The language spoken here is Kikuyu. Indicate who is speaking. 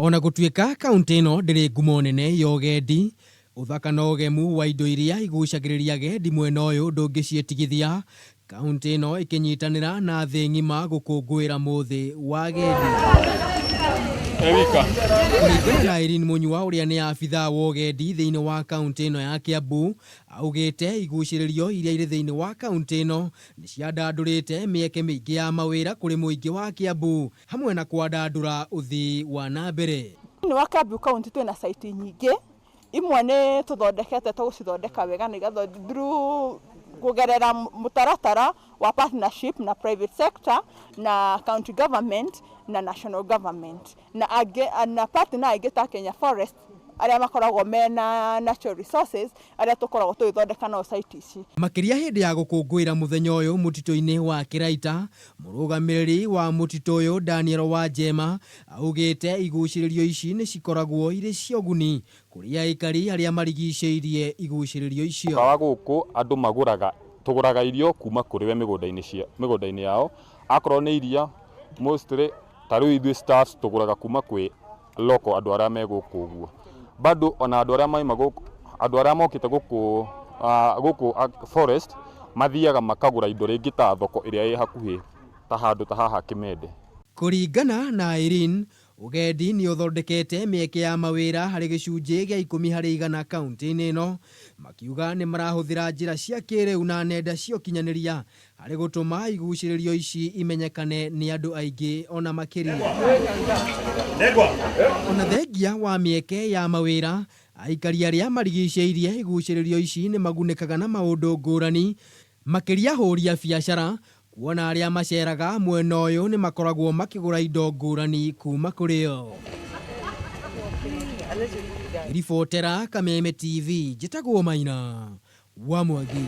Speaker 1: Ona gutuika kaunti ino ndiri ngumo nene ya Ugendi, uthaka na ugemu wa indo iria igucagiriria agendi mwena uyu ndungicietigithia, kaunti ino ikinyitanira na thi ng'ima gukunguira muthi wa agendi. Kulingana na Irene Munyua uria ni abitha wa ugendi thiini wa kaunti ino ya Kiambu, augite iguciririo iria iri thiini wa kaunti ino ni ciandandurite mieke mingi ya mawira kuri muingi wa Kiambu, hamwe na kwandandura uthii wa nambere.
Speaker 2: Ni wa Kiambu kaunti twina site nyingi, imwe ni tuthondekete tugucithondeka wega na igathondekwo kugerera mutaratara wa partnership na private sector na county government na national government na partner aingi ta Kenya Forest aria makoragwo mena natural resources aria tukoragwo tuithondeka na site ici.
Speaker 1: Makiria hindi ya gukunguira muthenya uyu mutito-ini wa Kiraita, murugamiriri wa mutito uyu Daniel Wajema augite iguciririo ici ni cikoragwo iri cioguni kuri aikari aria marigiceirie iguciririo icio.
Speaker 3: Kawa guku andu tuguraga irio kuma kuri we migunda-ini yao, akorwo ni iria mostly tariu ithui staffs tuguraga kuma kwi local andu aria me guku uguo. Bado ona andu aria mokite guku forest mathiaga makagura indo ringi ta thoko iria i hakuhi ta handu ta haha Kameme.
Speaker 1: Kuringana na Irene, Ugendi ni uthondekete mieke ya mawira hari gicunji gia 10% kaunti-ini ino, makiuga ni marahuthira njira cia kiriu na nenda cia ukinyaniria hari gutuma iguciririo ici imenyekane ni andu aingi ona makiria. Ona thengia wa mieke ya mawira, aikari aria marigiceirie iguciririo ici ni magunikaga na maundu ngurani, makiria huri ya biacara, kuona aria maceraga mwena uyu ni makoragwo makigura indo ngurani kuma kuri o. Ribotera Kameme TV, njitagwo Maina wa Mwangi.